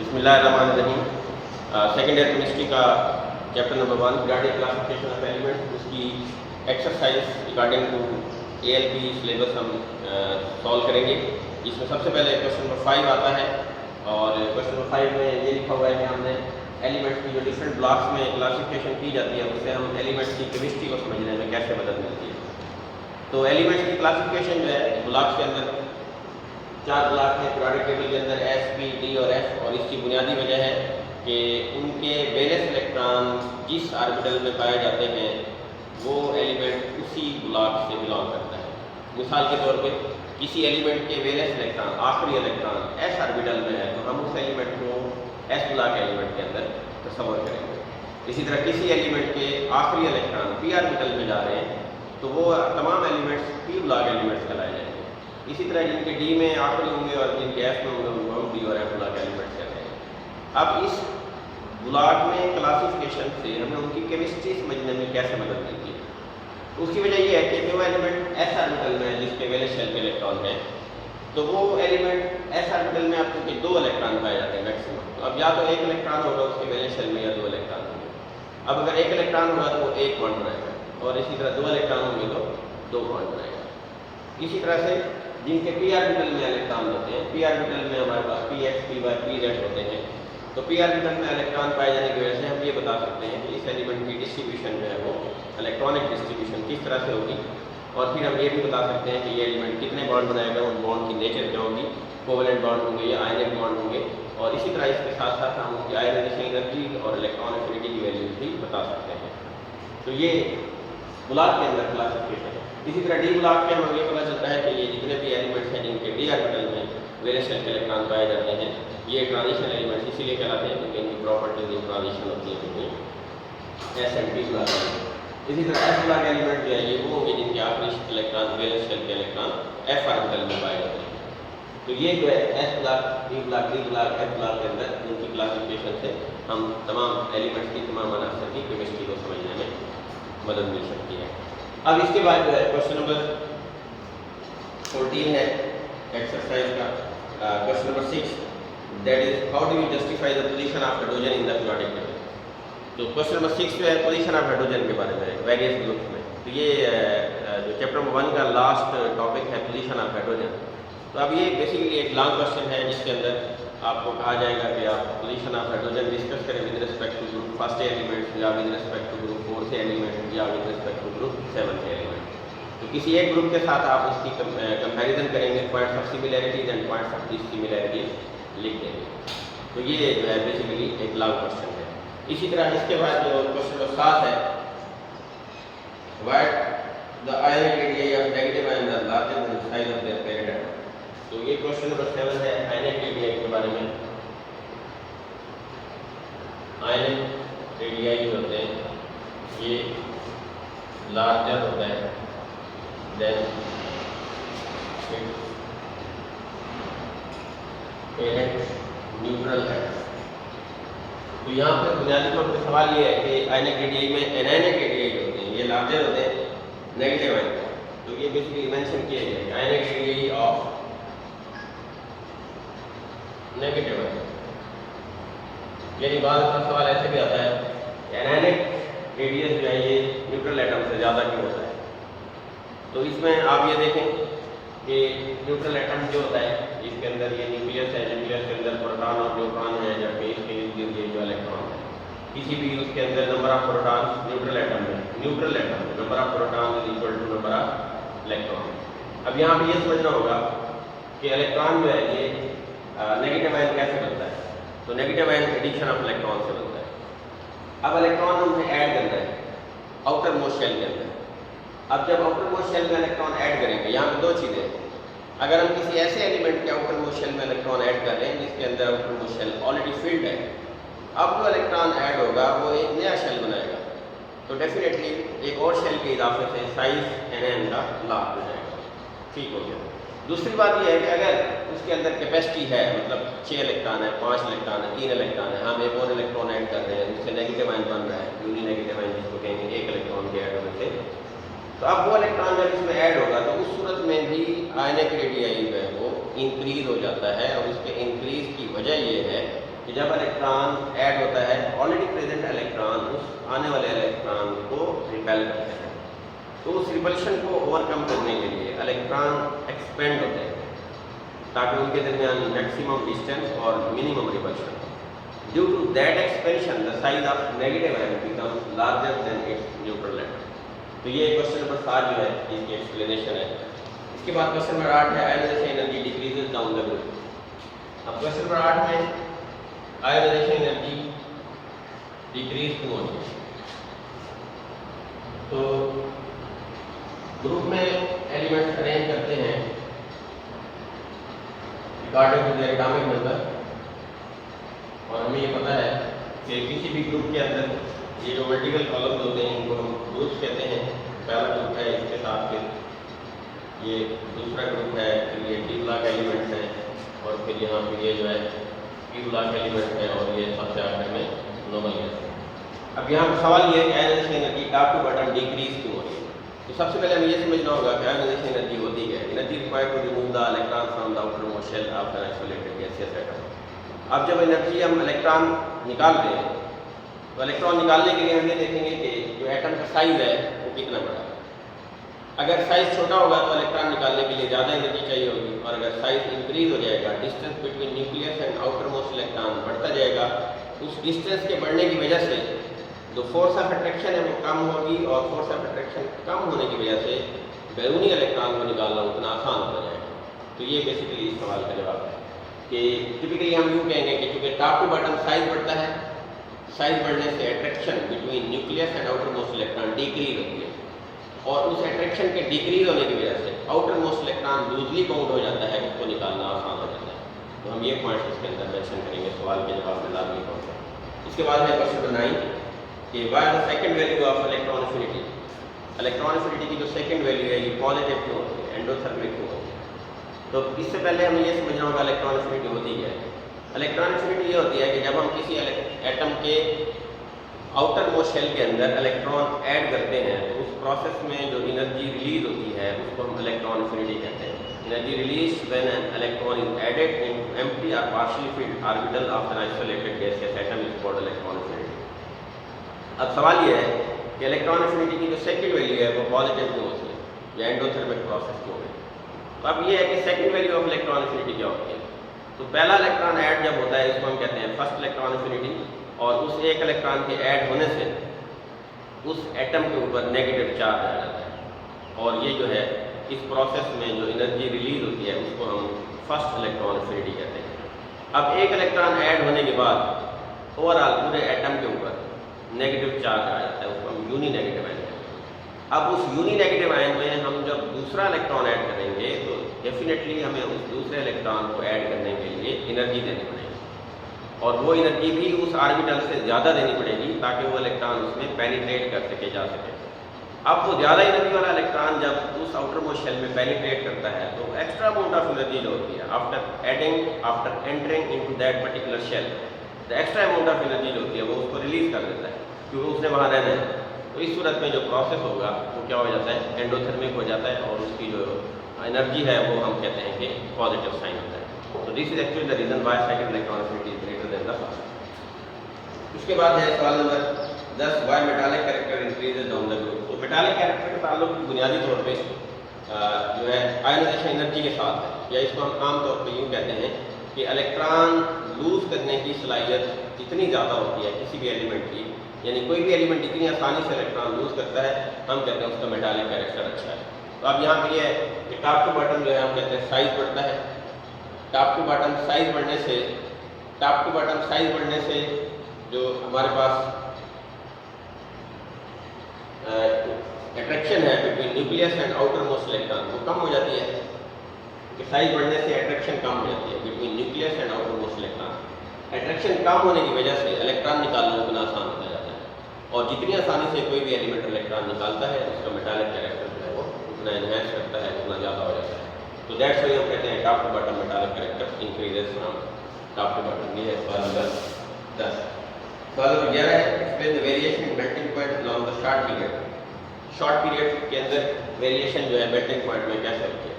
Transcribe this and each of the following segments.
बिस्मिल्लाहिर्रहमानिर्रहीम। Second year chemistry का chapter number 1 regarding classification of elements, उसकी exercise regarding to ALP syllabus हम solve करेंगे। इसमें सबसे पहले क्वेश्चन नंबर 5 आता है और क्वेश्चन नंबर 5 में ये लिखा हुआ है कि हमने एलिमेंट्स की जो डिफरेंट ब्लॉक्स में क्लासिफिकेशन की जाती है उससे हम एलिमेंट्स की केमिस्ट्री को समझने में कैसे मदद मिलती है। तो एलिमेंट्स की क्लासिफिकेशन जो है ब्लॉक्स के अंदर 4 ब्लॉक हैं पीरियोडिक टेबल के अंदर S, P, D और F, और इसकी बुनियादी वजह है कि उनके वैलेंस इलेक्ट्रॉन जिस ऑर्बिटल में पाए जाते हैं वो एलिमेंट उसी ब्लॉक से बिलोंग करता है। मिसाल के तौर पे किसी एलिमेंट के वैलेंस इलेक्ट्रॉन आखिरी इलेक्ट्रॉन S ऑर्बिटल में है तो हम उस एलिमेंट को S ब्लॉक एलिमेंट के अंदर तस्वर करेंगे। इसी तरह किसी एलिमेंट के आखिरी इलेक्ट्रॉन P ऑर्बिटल में जा रहे हैं तो वो तमाम एलिमेंट्स P ब्लॉक एलिमेंट्स कहलाए जाएंगे। इसी तरह जिनके D में आखिरी होंगे और जिनके F में होंगे उनको हम D और F ब्लॉक एलिमेंट्स कहते हैं। अब इस ब्लॉक में क्लासिफिकेशन से हमें उनकी केमिस्ट्री समझने में कैसे मदद मिलती है। तो उसकी वजह यह है कि जो एलिमेंट S ऑर्बिटल में है जिसके वैलेंस शेल के इलेक्ट्रॉन है तो वो एलिमेंट S ऑर्बिटल में आपको के 2 इलेक्ट्रॉन पाए जाते हैं मैक्सिमम। तो अब या तो एक इलेक्ट्रॉन होगा उसके वैलेंस शेल में या 2 इलेक्ट्रॉन होंगे। अब अगर एक इलेक्ट्रॉन होगा तो वो 1 बॉन्ड बनाएगा और इसी तरह 2 इलेक्ट्रॉन होंगे तो 2 बॉन्ड बनाएगा। इसी तरह से जिनके P ऑर्बिटल में इलेक्ट्रॉन होते हैं, P ऑर्बिटल में हमारे पास Px, Py, Pz होते हैं, तो P ऑर्बिटल में इलेक्ट्रॉन पाए जाने की वजह से हम ये बता सकते हैं कि इस एलिमेंट की डिस्ट्रीब्यूशन जो है वो इलेक्ट्रॉनिक डिस्ट्रीब्यूशन किस तरह से होगी। और फिर हम ये भी बता सकते हैं कि ये एलिमेंट कितने बॉन्ड बनाएगा, उन बॉन्ड की नेचर क्या होगी, कोवलेंट बॉन्ड होंगे या आयनिक बॉन्ड होंगे। और इसी तरह इसके साथ साथ हम उनकी आयनाइजेशन एनर्जी और इलेक्ट्रॉन एफिनिटी की वैल्यूज भी बता सकते हैं। तो ये ब्लॉक के अंदर क्लासिफिकेशन है। इसी तरह D ब्लॉक के हमें ये पता चलता है कि ये जितने भी एलिमेंट्स हैं जिनके D ऑर्बिटल में वैलेंस शेल के इलेक्ट्रॉन पाए जाते हैं ये ट्रांजिशन एलिमेंट्स इसीलिए कहलाते हैं क्योंकि इनकी प्रॉपर्टीज इन ट्रांजिशन होती है क्योंकि S and P ब्लॉक। इसी तरह F ब्लॉक एलिमेंट जो है ये वो होंगे जिनके आखिरी इलेक्ट्रॉन वैलेंस शेल के इलेक्ट्रॉन F ऑर्बिटल में पाए जाते हैं। तो ये जो है S block, P block, D block, F block के अंदर इनकी क्लासिफिकेशन से हम तमाम एलिमेंट्स की तमाम अनासर की केमिस्ट्री को समझने में मदद मिल सकती है। अब इसके बाद जो है क्वेश्चन नंबर 14 है एक्सरसाइज का question number 6, that is how do you justify the position of hydrogen in the periodic table. तो क्वेश्चन नंबर 6 जो है पोजीशन ऑफ हाइड्रोजन के बारे में वेरियस ग्रुप्स में। तो ये जो चैप्टर नंबर 1 का लास्ट टॉपिक है पोजीशन ऑफ हाइड्रोजन। तो अब ये बेसिकली एक लॉन्ग क्वेश्चन है जिसके अंदर आपको कहा जाएगा कि आप पोजीशन ऑफ हाइड्रोजन डिस्कस करें with respect to group first element या with respect to group fourth element या with respect to group seventh element. तो किसी एक ग्रुप के साथ आप उसकी कंपैरिजन करेंगे, points of similarities and points of dissimilarities लिख देंगे। तो ये जो है बेसिकली एक लॉन्ग क्वेश्चन है। इसी तरह इसके बाद जो क्वेश्चन नंबर 7 है, what the ionic radius of negative ion are larger than the size of their parent atom. तो ये क्वेश्चन नंबर 7 है आयनिक रेडियस के बारे में। आयनिक रेडियस होते हैं ये लार्जर होता है देन पेरेंट न्यूट्रल है। तो यहाँ पर बुनियादी तौर पर सवाल ये है कि आयनिक रेडियस में एनायनिक रेडियस होते हैं ये लार्जर होते हैं नेगेटिव आयन। तो ये बेसिकली मेंशन किया गया है आयनिक रेडियस ऑफ नेगेटिव आयन। यानी बाद का सवाल ऐसे भी आता है एनायनिक रेडियस जो है ये न्यूट्रल एटम से ज़्यादा क्यों होता है। तो इसमें आप ये देखें कि न्यूट्रल एटम जो होता है इसके अंदर ये न्यूक्लियस है, न्यूक्लियस के अंदर प्रोटॉन और न्यूट्रॉन है, जबकि इसके इर्द गिर्द जो इलेक्ट्रॉन है। किसी भी उसके अंदर number of proton neutral atom में number of proton is equal to number of electron. अब यहाँ पे ये समझना होगा कि इलेक्ट्रॉन जो है ये नेगेटिव आयन कैसे बनता है। तो negative ion addition of electron से बनता है। अब इलेक्ट्रॉन हमें ऐड करना है आउटर मोस्ट शेल के अंदर। अब जब आउटर मोस्ट शेल में इलेक्ट्रॉन ऐड करेंगे यहाँ पे 2 चीज़ें हैं। अगर हम किसी ऐसे एलिमेंट के आउटर मोस्ट शेल में इलेक्ट्रॉन ऐड कर रहे हैं जिसके अंदर outermost shell already filled है, अब जो इलेक्ट्रॉन ऐड होगा वो एक नया शेल बनाएगा तो डेफिनेटली एक और शेल के इजाफे से साइज NN का लाभ हो जाएगा। ठीक हो गया। दूसरी बात यह है कि अगर उसके अंदर कैपेसिटी है, मतलब 6 इलेक्ट्रॉन है, 5 इलेक्ट्रॉन है, 3 इलेक्ट्रॉन है, हम एक और इलेक्ट्रॉन ऐड कर रहे हैं जिससे नेगेटिव आयन बन रहा है, यूनि नेगेटिव आयन जिसको कहेंगे 1 इलेक्ट्रॉन के ऐड होने से। तो अब वो इलेक्ट्रॉन जब इसमें ऐड होगा तो उस सूरत में भी आयनिक रेडियस जो है वो इंक्रीज हो जाता है। और उसके इंक्रीज की वजह ये है कि जब इलेक्ट्रॉन ऐड होता है, ऑलरेडी प्रेजेंट इलेक्ट्रॉन उस आने वाले इलेक्ट्रॉन को रिपेल करते हैं। तो उस रिपल्शन को ओवरकम करने के लिए इलेक्ट्रॉन एक्सपेंड होते हैं ताकि उनके दरमियान मैक्सिमम डिस्टेंस और minimum repulsion. Due to that expansion the size of negative ion becomes larger than its neutral atom. तो ये क्वेश्चन नंबर 7 जो है इसकी एक्सप्लेनेशन है। इसके बाद क्वेश्चन नंबर 8 है ionisation energy decreases down the group. अब क्वेश्चन नंबर 8 में आयोनाइजेशन एनर्जी डिक्रीज क्यों होती है। तो ग्रुप में एलिमेंट्स अरेंज करते हैं according to their atomic number, और हमें ये पता है कि किसी भी ग्रुप के अंदर ये जो वर्टिकल कॉलम्स होते हैं इनको हम ग्रुप्स कहते हैं। पहला ग्रुप है, इसके साथ फिर ये दूसरा ग्रुप है, फिर ये डी ब्लॉक एलिमेंट्स हैं, और फिर यहाँ पे ये जो है पी ब्लॉक एलिमेंट्स हैं, और ये सबसे आखिर में नॉर्मल गैस। अब यहाँ पर सवाल ये है कि ionisation energy top to bottom decrease क्यों हो रही है। तो सबसे पहले हमें ये समझना होगा कि आयोनाइजेशन एनर्जी होती है energy required to remove the electron from the outermost shell of an isolated gaseous atom. अब जब एनर्जी हम इलेक्ट्रॉन निकाल रहे हैं तो इलेक्ट्रॉन निकालने के लिए हम ये देखेंगे कि जो एटम का साइज है वो कितना बड़ा है। अगर साइज छोटा होगा तो इलेक्ट्रॉन निकालने के लिए ज़्यादा एनर्जी चाहिए होगी, और अगर साइज इंक्रीज हो जाएगा, distance between nucleus and outer most electron बढ़ता जाएगा, उस डिस्टेंस के बढ़ने की वजह से जो फोर्स ऑफ अट्रैक्शन है वो कम होगी, और फोर्स ऑफ अट्रैक्शन कम होने की वजह से बैरूनी इलेक्ट्रॉन को निकालना उतना आसान हो जाएगा। तो ये बेसिकली इस सवाल का जवाब है कि टिपिकली हम यूँ कहेंगे कि चूँकि टॉप टू बॉटम साइज बढ़ता है, साइज बढ़ने से attraction between nucleus and outer most electron decrease होती है, और उस अट्रैक्शन के डिक्रीज होने की वजह से outer most electron loosely bound हो जाता है, उसको निकालना आसान हो जाता है। तो हम ये पॉइंट्स इसके अंदर मेंशन करेंगे सवाल के जवाब में लाजमी तौर पर। इसके बाद है क्वेश्चन नंबर 9 कि what the second value of electron affinity. Electron affinity की जो सेकंड वैल्यू है ये पॉजिटिव क्यों होती है, एंडोथर्मिक क्यों होती है। तो इससे पहले हमें ये समझना होगा इलेक्ट्रॉन एफिनिटी होती है। इलेक्ट्रॉन एफिनिटी ये होती है कि जब हम किसी एटम के आउटर मोस्ट शेल के अंदर इलेक्ट्रॉन ऐड करते हैं तो उस प्रोसेस में जो एनर्जी रिलीज होती है उसको हम इलेक्ट्रॉन एफिनिटी कहते हैं। Energy release when an electron is added into empty और partially filled orbital of an isolated gaseous atom is called electron affinity. अब सवाल ये है कि इलेक्ट्रॉन एफिनिटी की जो सेकंड वैल्यू है वो पॉजिटिव क्यों होती है या एंडोथर्मिक प्रोसेस क्यों है। तो अब ये है कि second value of electron affinity क्या होती है। तो पहला इलेक्ट्रॉन ऐड जब होता है इसको हम कहते हैं फर्स्ट इलेक्ट्रॉन एफिनिटी, और उस एक इलेक्ट्रॉन के ऐड होने से उस एटम के ऊपर नेगेटिव चार्ज आ जाता है, और ये जो है इस प्रोसेस में जो एनर्जी रिलीज होती है उसको हम फर्स्ट इलेक्ट्रॉन एफिनिटी कहते हैं। अब एक इलेक्ट्रॉन ऐड होने के बाद ओवरऑल पूरे एटम के ऊपर नेगेटिव चार्ज आ जाता है, उसको हम यूनी नेगेटिव आयन कहते हैं। अब उस यूनी नेगेटिव आयन में हम जब दूसरा इलेक्ट्रॉन ऐड करेंगे तो डेफिनेटली हमें उस दूसरे इलेक्ट्रॉन को ऐड करने के लिए एनर्जी देनी पड़ेगी, और वो एनर्जी भी उस ऑर्बिटल से ज़्यादा देनी पड़ेगी ताकि वो इलेक्ट्रॉन उसमें पेनिट्रेट कर सके जा सके। अब वो ज़्यादा एनर्जी वाला इलेक्ट्रॉन जब उस आउटर मोस्ट शेल में पेनिट्रेट करता है तो एक्स्ट्रा अमाउंट ऑफ एनर्जी जो होती है after entering into that particular shell, the extra amount of energy जो होती है वो उसको रिलीज कर देता है क्योंकि उसने वहाँ रहना है। तो इस सूरत में जो प्रोसेस होगा वो क्या हो जाता है, एंडोथर्मिक हो जाता है, और उसकी जो एनर्जी है वो हम कहते हैं कि पॉजिटिव साइन होता है। तो this is actually the reason why second electron affinity is greater than the first. उसके बाद है सवाल number 10 why metallic character increases down the group. तो मेटालिक कैरेक्टर का ताल्लुक बुनियादी तौर पे जो है आयोनाइजेशन एनर्जी के साथ है, या इसको हम आमतौर पर यूँ कहते हैं कि इलेक्ट्रॉन लूज करने की सलाहियत इतनी ज़्यादा होती है किसी भी एलिमेंट की, यानी कोई भी एलिमेंट इतनी आसानी से इलेक्ट्रॉन लूज करता है, हम कहते हैं उसका मेटालिक कैरेक्टर अच्छा है। तो अब यहाँ पे ये है कि टॉप टू बॉटम जो है हम कहते हैं साइज बढ़ता है। टॉप टू बॉटम साइज बढ़ने से जो हमारे पास अट्रैक्शन है between nucleus and outer most electron वो कम हो जाती है, कि साइज बढ़ने से अट्रैक्शन कम हो जाती है between nucleus and outer most electron. Attraction कम होने की वजह से इलेक्ट्रॉन निकालना उतना आसान होता जाता है, और जितनी आसानी से कोई भी एलिमेंट इलेक्ट्रॉन निकालता है उसका मेटालिक कैरेक्टर जो है वो उतना एनहेंस करता है, उतना ज़्यादा हो जाता है। तो दैट्स व्हाई हम कहते हैं top to bottom metallic character increases from top to bottom. ये है सवाल नंबर 10। सवाल नंबर 11 है explain the variation in melting point along the short period. Short period के अंदर वेरिएशन जो है मेल्टिंग पॉइंट में कैसे होती है,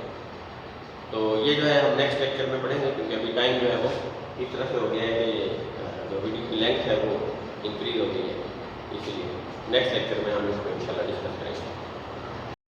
तो ये जो है हम नेक्स्ट लेक्चर में पढ़ेंगे, क्योंकि अभी टाइम जो है वो इस तरह से हो गया है कि है वो इंक्रीज हो गई है, इसीलिए नेक्स्ट लेक्चर में हम इसको इंशाल्लाह डिस्कस करेंगे।